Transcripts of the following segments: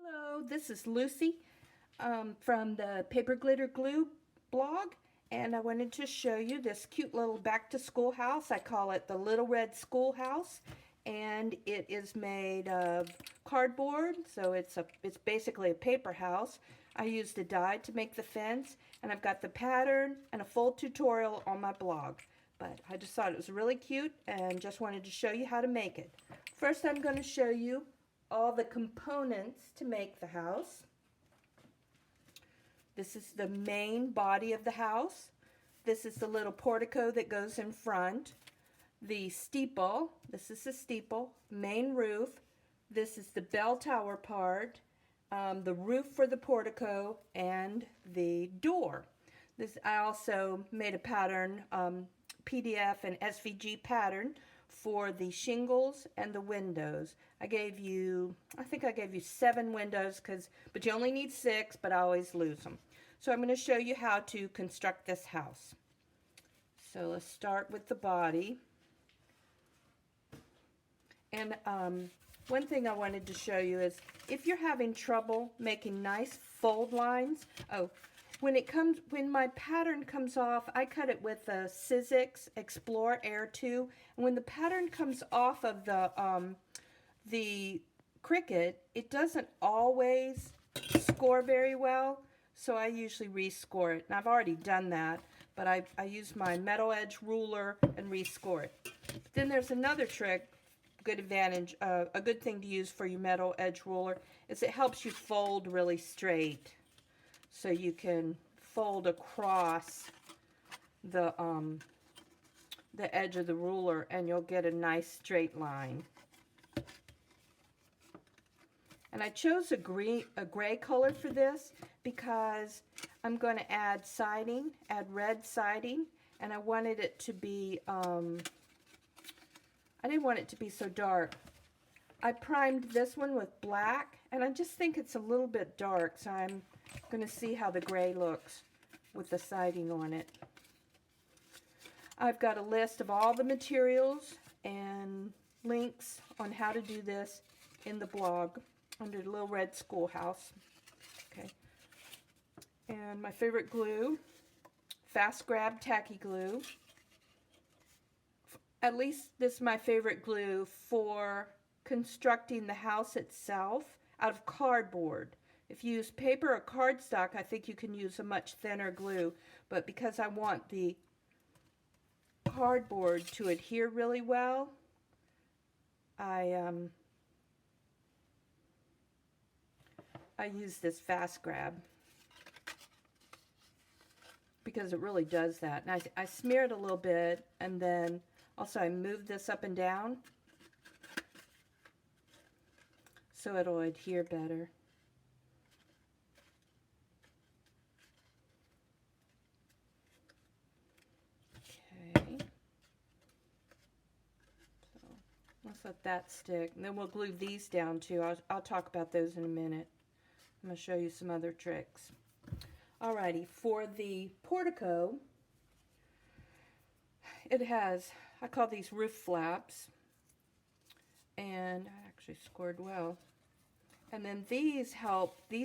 Hello, this is Lucy from the Paperglitterglue blog, and I wanted to show you this cute little back to school house. I call it the Little Red Schoolhouse, and it is made of cardboard, so it's basically a paper house. I used a die to make the fence, and I've got the pattern and a full tutorial on my blog. But I just thought it was really cute and just wanted to show you how to make it. First, I'm going to show you all the components to make the house. This is the main body of the house. This is the little portico that goes in front. The steeple, this is the steeple, main roof. This is the bell tower part, the roof for the portico, and the door. I also made a pattern, PDF and SVG pattern for the shingles and the windows. I think I gave you 7 windows, but you only need 6, but I always lose them. So I'm going to show you how to construct this house. So let's start with the body. And one thing I wanted to show you is if you're having trouble making nice fold lines, when my pattern comes off, I cut it with the Sizzix Explore Air 2. And when the pattern comes off of the Cricut, it doesn't always score very well. So I usually rescore it. And I've already done that, but I use my metal edge ruler and rescore it. Then there's another trick, good advantage, a good thing to use for your metal edge ruler is it helps you fold really straight. So you can fold across the edge of the ruler and you'll get a nice straight line. And I chose a gray color for this because I'm going to add siding, add red siding, and I wanted it to be, I didn't want it to be so dark. I primed this one with black, and I just think it's a little bit dark, so I'm going to see how the gray looks with the siding on it. I've got a list of all the materials and links on how to do this in the blog under the Little Red Schoolhouse. Okay. And my favorite glue, Fast Grab Tacky Glue. At least this is my favorite glue for constructing the house itself out of cardboard. If you use paper or cardstock, I think you can use a much thinner glue, but because I want the cardboard to adhere really well, I use this Fast Grab because it really does that. And I smear it a little bit, and then also I move this up and down so it'll adhere better. Okay. So let's let that stick. And then we'll glue these down too. I'll talk about those in a minute. I'm going to show you some other tricks. Alrighty, for the portico, it has, I call these roof flaps, and I actually scored well. And then these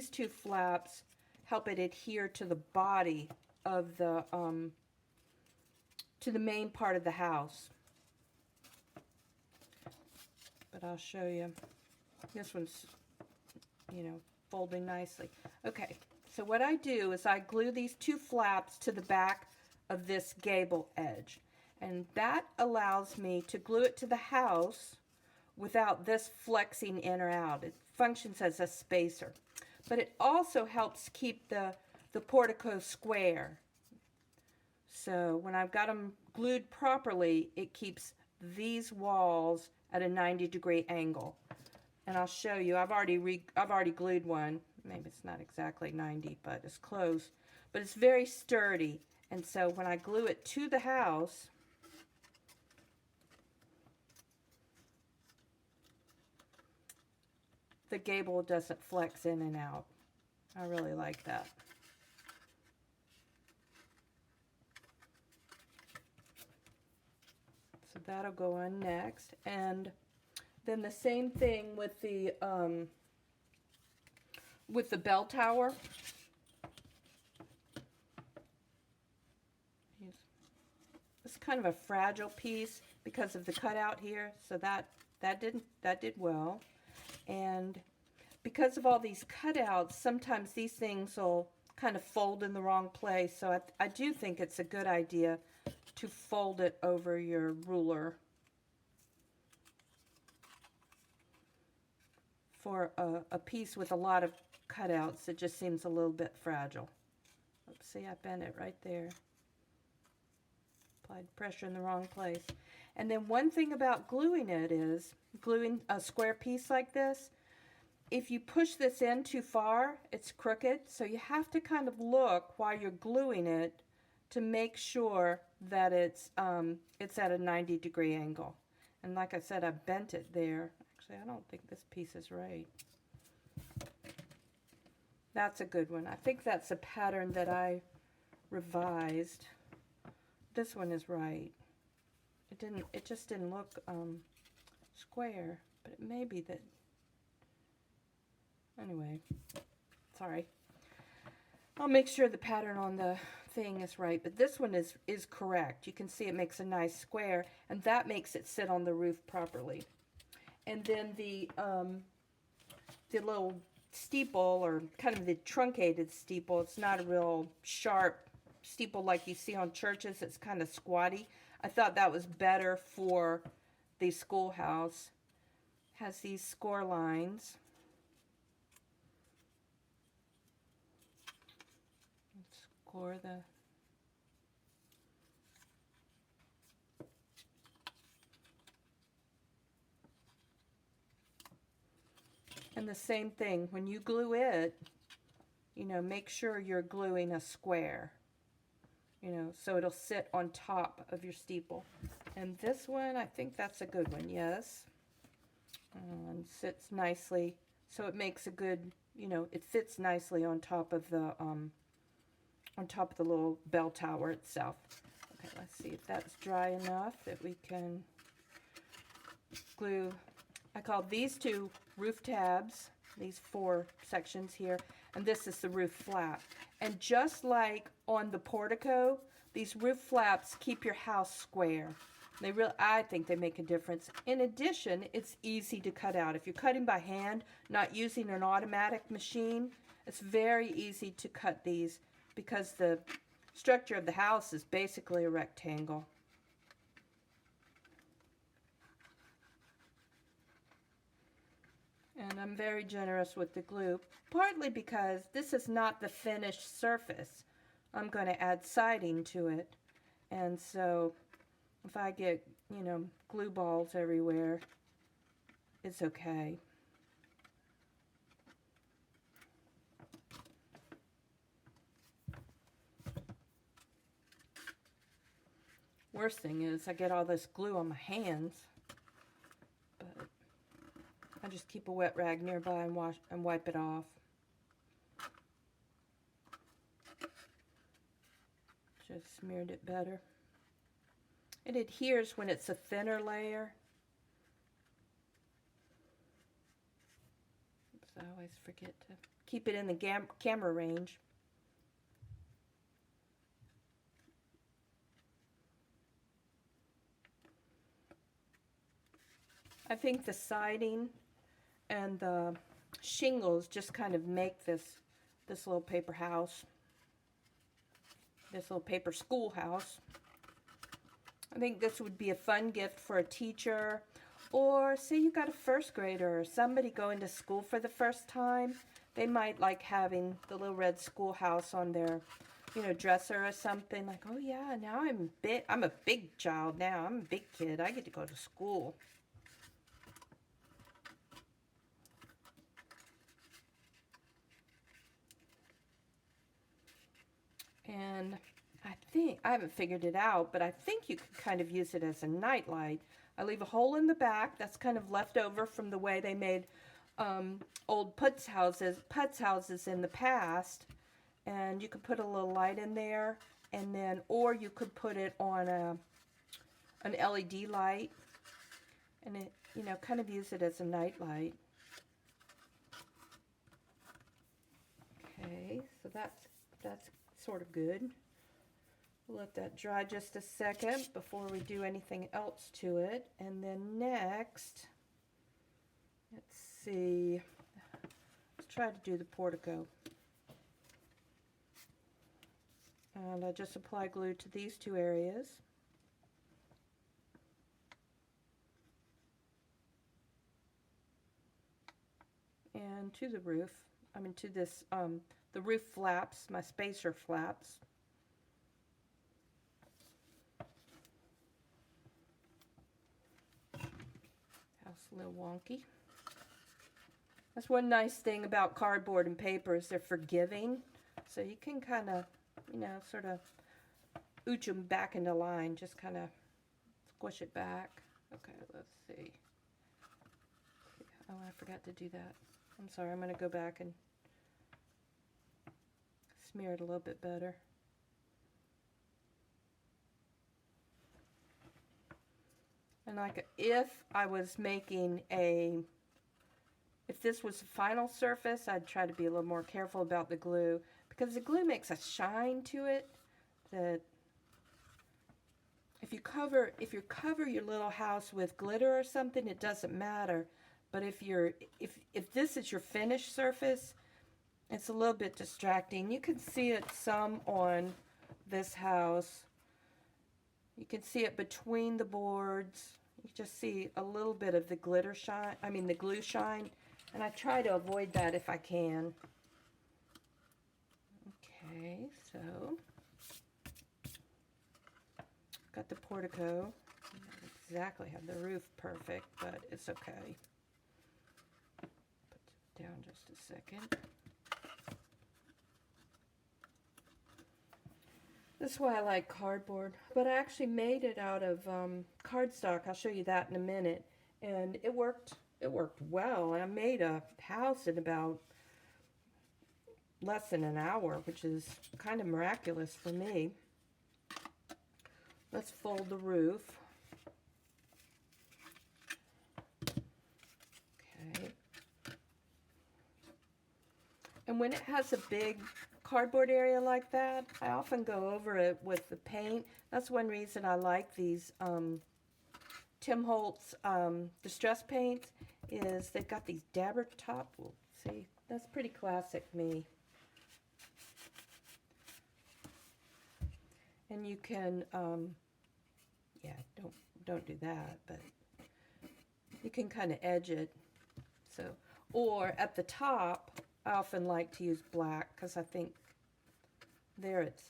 2 flaps help it adhere to the body of the, to the main part of the house. But I'll show you. This one's, folding nicely. Okay, so what I do is I glue these 2 flaps to the back of this gable edge. And that allows me to glue it to the house without this flexing in or out. It functions as a spacer. But it also helps keep the portico square. So when I've got them glued properly, it keeps these walls at a 90-degree angle. And I'll show you. I've already glued one. Maybe it's not exactly 90, but it's close. But it's very sturdy. And so when I glue it to the house, the gable doesn't flex in and out. I really like that. So that'll go on next. And then the same thing with the with the bell tower. It's kind of a fragile piece because of the cutout here, so that did well. And because of all these cutouts, sometimes these things will kind of fold in the wrong place. So I do think it's a good idea to fold it over your ruler for a piece with a lot of cutouts. It just seems a little bit fragile. Oops, see, I bent it right there. Applied pressure in the wrong place. And then one thing about gluing it is, gluing a square piece like this, if you push this in too far, it's crooked. So you have to kind of look while you're gluing it to make sure that it's at a 90-degree angle. And like I said, I bent it there. Actually, I don't think this piece is right. That's a good one. I think that's a pattern that I revised. This one is right. It just didn't look square, but it may be that. Anyway, sorry. I'll make sure the pattern on the thing is right, but this one is correct. You can see it makes a nice square, and that makes it sit on the roof properly. And then the little steeple, or kind of the truncated steeple, it's not a real sharp steeple like you see on churches. It's kind of squatty. I thought that was better for the Schoolhouse. Has these score lines. Score the and the same thing when you glue it, you know, make sure you're gluing a square, you know, so it'll sit on top of your steeple. And this one, I think that's a good one, yes. And sits nicely, so it makes a good, you know, it fits nicely on top of the little bell tower itself. Okay, let's see if that's dry enough that we can glue. I call these two roof tabs, these 4 sections here, and this is the roof flap. And just like on the portico, these roof flaps keep your house square. I think they make a difference. In addition, it's easy to cut out. If you're cutting by hand, not using an automatic machine, it's very easy to cut these because the structure of the house is basically a rectangle. And I'm very generous with the glue, partly because this is not the finished surface. I'm going to add siding to it. And so if I get, you know, glue balls everywhere, it's okay. Worst thing is I get all this glue on my hands, but I just keep a wet rag nearby and wipe it off. Just smeared it better. It adheres when it's a thinner layer. Oops, I always forget to keep it in the camera range. I think the siding and the shingles just kind of make this little paper house, this little paper schoolhouse. I think this would be a fun gift for a teacher, or say you got a first grader or somebody going to school for the first time. They might like having the little red schoolhouse on their, you know, dresser or something. Like, oh yeah, now I'm a big child now. I'm a big kid. I get to go to school. And I haven't figured it out, but I think you could kind of use it as a nightlight. I leave a hole in the back that's kind of left over from the way they made old putz houses in the past. And you could put a little light in there, and then, or you could put it on an LED light, and it, you know, kind of use it as a nightlight. Okay, so that's sort of good. We'll let that dry just a second before we do anything else to it. And then next, let's see, let's try to do the portico. And I just apply glue to these two areas. And to the roof, I mean to this, the roof flaps, my spacer flaps. House a little wonky. That's one nice thing about cardboard and paper is they're forgiving. So you can kind of, you know, sort of ooch them back into line. Just kind of squish it back. Okay, let's see. Oh, I forgot to do that. I'm sorry, I'm going to go back and smear it a little bit better. And like if I was making if this was the final surface, I'd try to be a little more careful about the glue because the glue makes a shine to it that if you cover your little house with glitter or something, it doesn't matter. But if this is your finished surface, it's a little bit distracting. You can see it some on this house. You can see it between the boards. You just see a little bit of the glitter shine, I mean the glue shine, and I try to avoid that if I can. Okay, so got the portico. Not exactly have the roof perfect, but it's okay. Put it down just a second. That's why I like cardboard, but I actually made it out of cardstock. I'll show you that in a minute, and it worked well. I made a house in about less than an hour, which is kind of miraculous for me. Let's fold the roof. Okay. And when it has a big cardboard area like that, I often go over it with the paint. That's one reason I like these Tim Holtz distress paints, is they've got these dabber top. We'll see, that's pretty classic me. And you can, yeah, don't do that, but you can kind of edge it. So, or at the top, I often like to use black because I think there it's,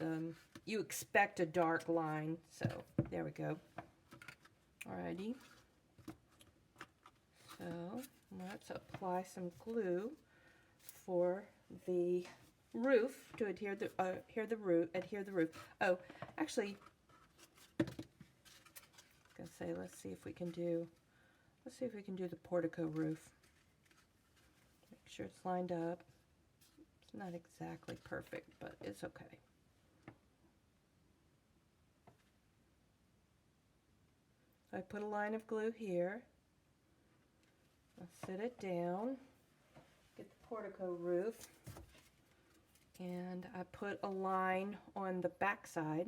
you expect a dark line. So there we go. Alrighty. So let's apply some glue for the roof to adhere the roof. Oh, actually, I was gonna say let's see if we can do the portico roof. Make sure it's lined up. It's not exactly perfect, but it's okay. So I put a line of glue here. I'll set it down. Get the portico roof. And I put a line on the back side.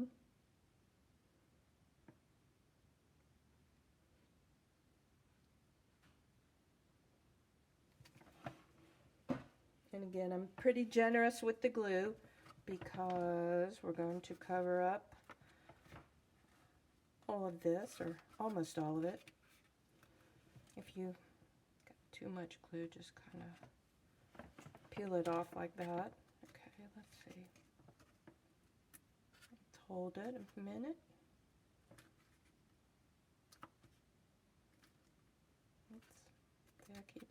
And again, I'm pretty generous with the glue because we're going to cover up all of this, or almost all of it. If you got too much glue, just kind of peel it off like that. Okay, let's see. Let's hold it a minute. Oops. Yeah, keep.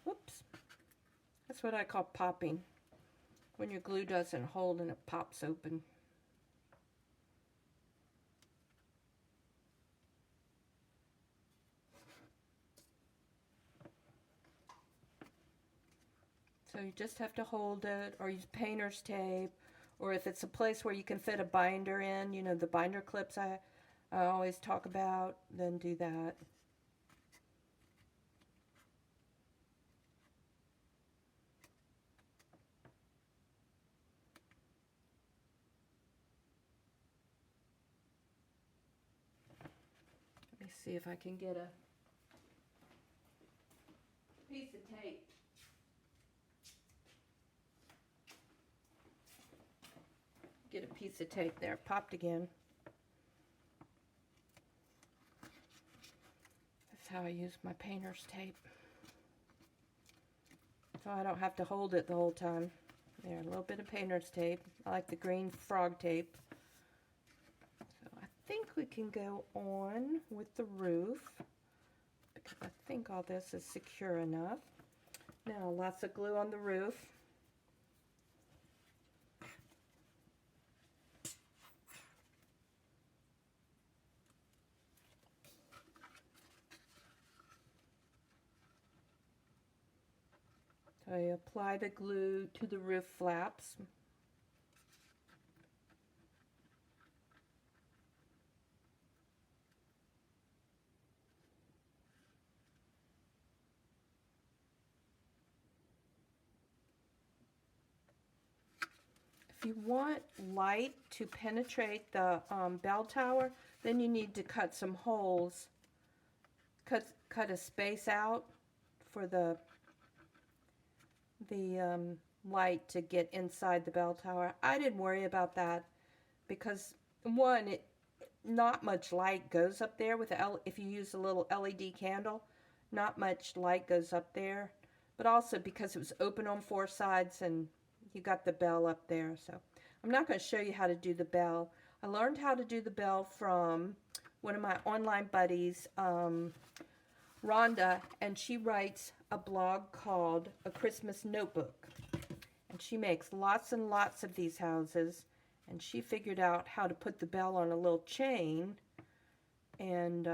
Whoops. That's what I call popping. When your glue doesn't hold and it pops open. So you just have to hold it, or use painter's tape, or if it's a place where you can fit a binder in, you know, the binder clips I always talk about, then do that. Let me see if I can get a piece of tape. Get a piece of tape there. Popped again. That's how I use my painter's tape. So I don't have to hold it the whole time. There, a little bit of painter's tape. I like the green frog tape. So I think we can go on with the roof, because I think all this is secure enough. Now, lots of glue on the roof. So I apply the glue to the roof flaps. If you want light to penetrate the bell tower, then you need to cut some holes. Cut a space out for the light to get inside the bell tower. I didn't worry about that because, one, not much light goes up there with if you use a little LED candle, not much light goes up there, but also because it was open on 4 sides and you got the bell up there. So I'm not going to show you how to do the bell. I learned how to do the bell from one of my online buddies, Rhonda, and she writes a blog called A Christmas Notebook. And she makes lots and lots of these houses, and she figured out how to put the bell on a little chain, and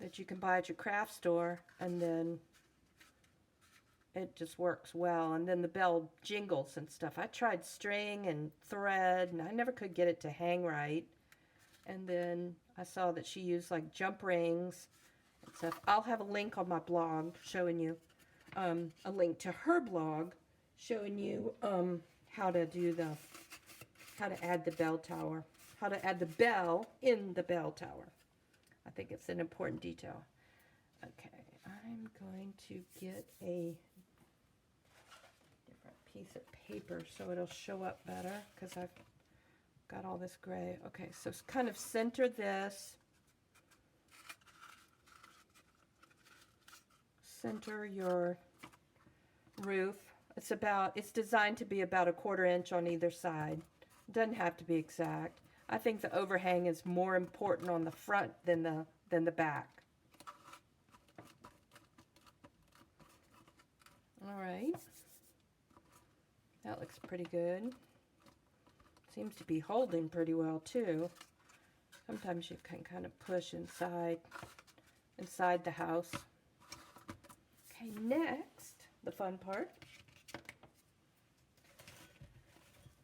that you can buy at your craft store, and then it just works well, and then the bell jingles and stuff. I tried string and thread, and I never could get it to hang right. And then I saw that she used like jump rings and stuff. I'll have a link on my blog showing you, a link to her blog showing you how to add the bell tower, how to add the bell in the bell tower. I think it's an important detail. Okay, I'm going to get a different piece of paper so it'll show up better, because I've got all this gray. Okay, so kind of center this. Center your roof. It's designed to be about 1/4 inch on either side. It doesn't have to be exact. I think the overhang is more important on the front than the back. All right. That looks pretty good. Seems to be holding pretty well too. Sometimes you can kind of push inside the house. Okay, next, the fun part.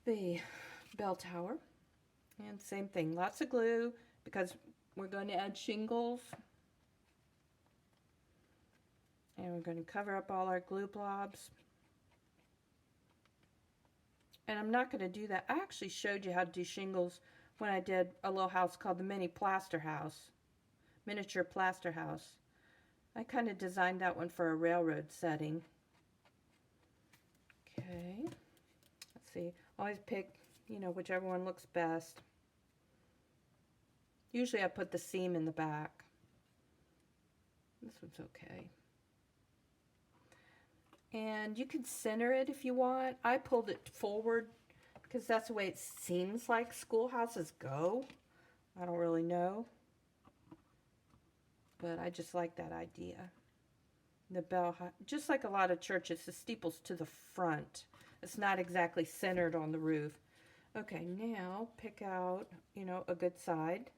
The bell tower. And same thing, lots of glue, because we're going to add shingles. And we're going to cover up all our glue blobs. And I'm not going to do that. I actually showed you how to do shingles when I did a little house called the miniature plaster house. I kind of designed that one for a railroad setting. Okay. Let's see. Always pick, whichever one looks best. Usually I put the seam in the back. This one's okay. And you can center it if you want. I pulled it forward because that's the way it seems like schoolhouses go. I don't really know. But I just like that idea. The bell, just like a lot of churches, the steeple's to the front. It's not exactly centered on the roof. Okay, now pick out, a good side.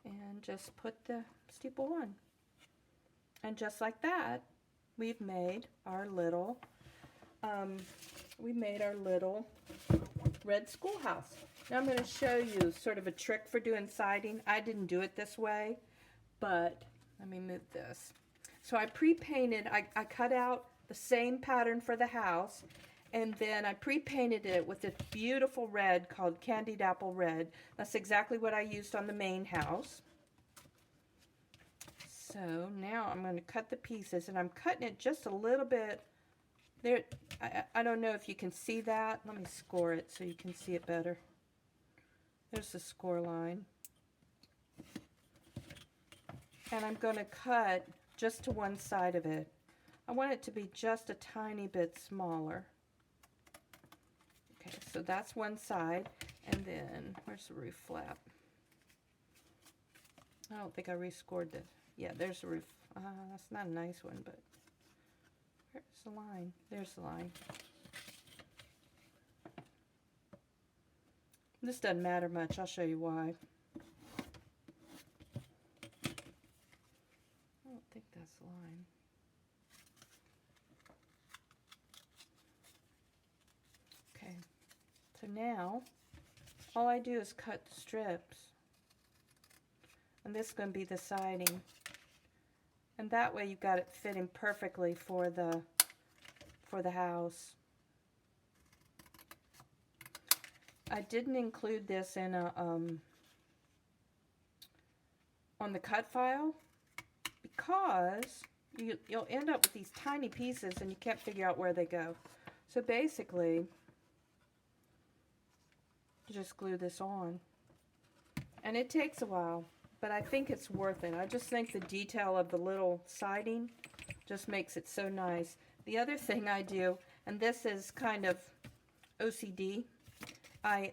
And just put the steeple on. And just like that, we've made our little, red schoolhouse. Now I'm going to show you sort of a trick for doing siding. I didn't do it this way, but let me move this. So I pre-painted, I cut out the same pattern for the house, and then I pre-painted it with this beautiful red called Candied Apple Red. That's exactly what I used on the main house. So now I'm going to cut the pieces, and I'm cutting it just a little bit. There, I don't know if you can see that. Let me score it so you can see it better. There's the score line. And I'm going to cut just to one side of it. I want it to be just a tiny bit smaller. Okay, so that's one side. And then, where's the roof flap? I don't think I rescored this. Yeah, there's the roof. That's not a nice one, but where's the line? There's the line. This doesn't matter much. I'll show you why. I don't think that's the line. Okay, so now all I do is cut strips, and this is going to be the siding, and that way you've got it fitting perfectly for the house. I didn't include this in a on the cut file because you'll end up with these tiny pieces and you can't figure out where they go. So basically, you just glue this on, and it takes a while, but I think it's worth it. I just think the detail of the little siding just makes it so nice. The other thing I do, and this is kind of OCD, I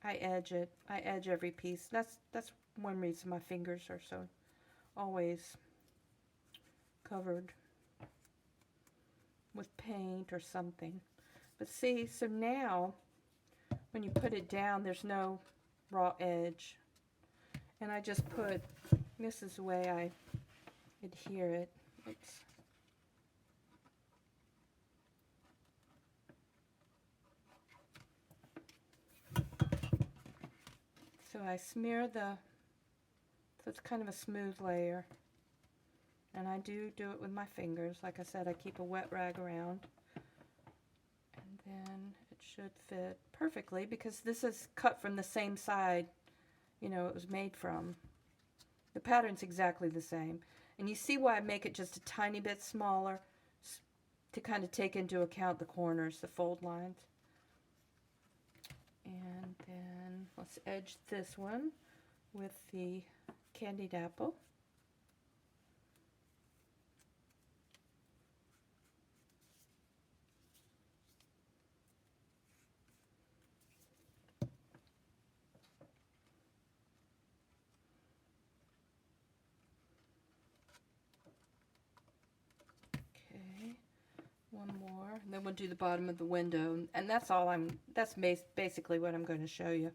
edge it. I edge every piece. That's one reason my fingers are so always covered with paint or something. But see, so now when you put it down, there's no raw edge. And I just put, this is the way I adhere it. Oops. So I smear so it's kind of a smooth layer. And I do it with my fingers. Like I said, I keep a wet rag around. And then it should fit perfectly because this is cut from the same side, you know, it was made from. The pattern's exactly the same. And you see why I make it just a tiny bit smaller to kind of take into account the corners, the fold lines. And then let's edge this one with the candied apple. Okay, one more, and then we'll do the bottom of the window, and that's all that's basically what I'm going to show you.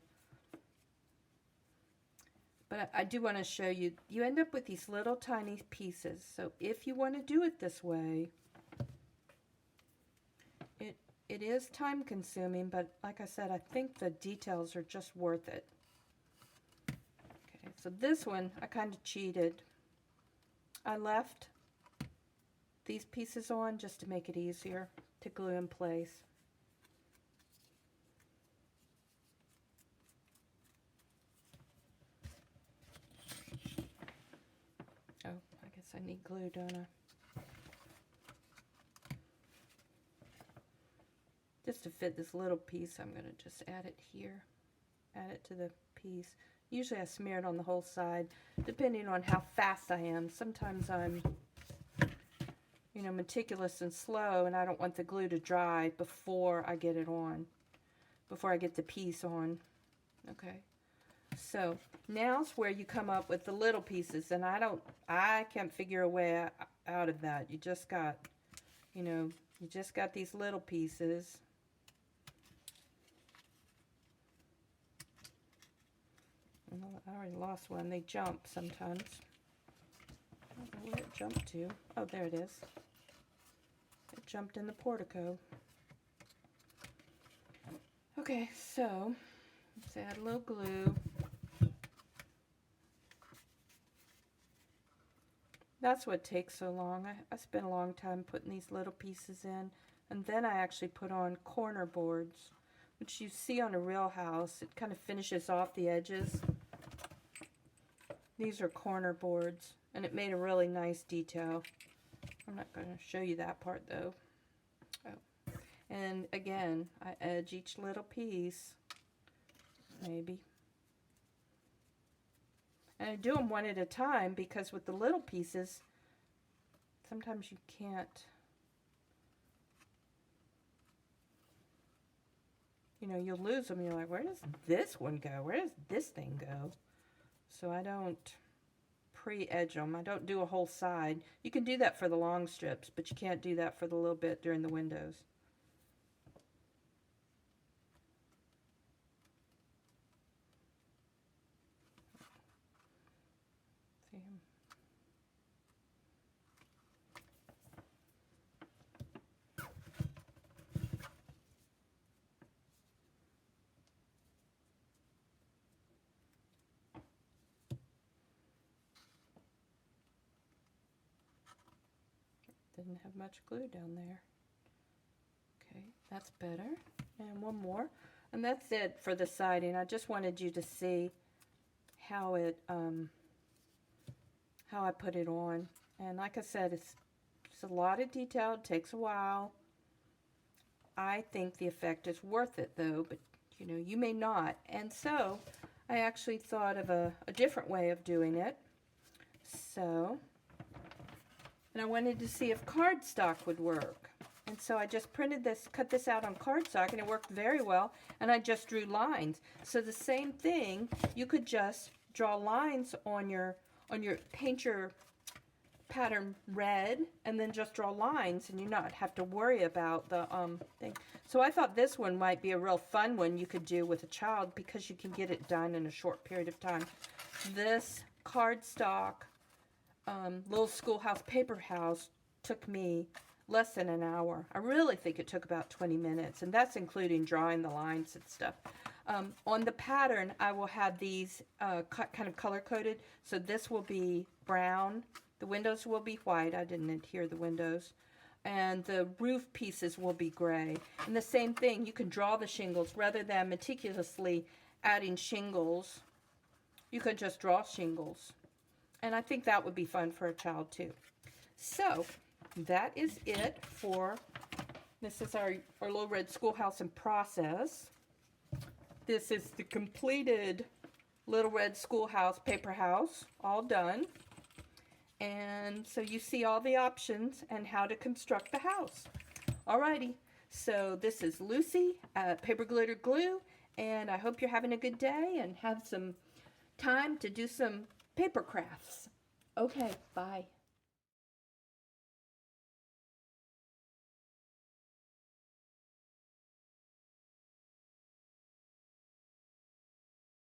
But I do want to show you, you end up with these little tiny pieces. So if you want to do it this way, it is time consuming, but like I said, I think the details are just worth it. Okay, so this one, I kind of cheated. I left these pieces on just to make it easier to glue in place. Oh, I guess I need glue, don't I? Just to fit this little piece, I'm going to just add it here. Add it to the piece. Usually I smear it on the whole side, depending on how fast I am. Sometimes I'm, you know, meticulous and slow, and I don't want the glue to dry before I get it on, before I get the piece on. Okay. So now's where you come up with the little pieces, and I can't figure a way out of that. You just got, you know, you just got these little pieces. I already lost one. They jump sometimes. don't know where it jumped to. Oh, there it is. It jumped in the portico. Okay, so let's add a little glue. That's what takes so long. I spent a long time putting these little pieces in, and then I actually put on corner boards, which you see on a real house. It kind of finishes off the edges. These are corner boards, and it made a really nice detail. I'm not going to show you that part though. Oh. And again, I edge each little piece, maybe. And I do them one at a time because with the little pieces, sometimes you can't, you know, you'll lose them. You're like, where does this one go? Where does this thing go? So I don't pre-edge them. I don't do a whole side. You can do that for the long strips, but you can't do that for the little bit during the windows. Didn't have much glue down there. Okay, that's better. And one more. And that's it for the siding. I just wanted you to see how it, how I put it on. And like I said, it's a lot of detail. It takes a while. I think the effect is worth it though, but you know, you may not. And so I actually thought of a different way of doing it. So, and I wanted to see if cardstock would work. And so I just printed this, cut this out on cardstock, and it worked very well. And I just drew lines. So the same thing, you could just draw lines on your paint your pattern red, and then just draw lines, and you not have to worry about the thing. So I thought this one might be a real fun one you could do with a child because you can get it done in a short period of time. This cardstock little schoolhouse paper house took me less than an hour. I really think it took about 20 minutes, and that's including drawing the lines and stuff. On the pattern, I will have these kind of color-coded. So this will be brown. The windows will be white. I didn't adhere the windows. And the roof pieces will be gray. And the same thing, you can draw the shingles. Rather than meticulously adding shingles, you can just draw shingles. And I think that would be fun for a child too. So that is it for, this is our little red schoolhouse in process. This is the completed little red schoolhouse paper house, all done. And so you see all the options and how to construct the house. Alrighty, so this is Lucy at Paperglitterglue, and I hope you're having a good day and have some time to do some paper crafts. Okay, bye.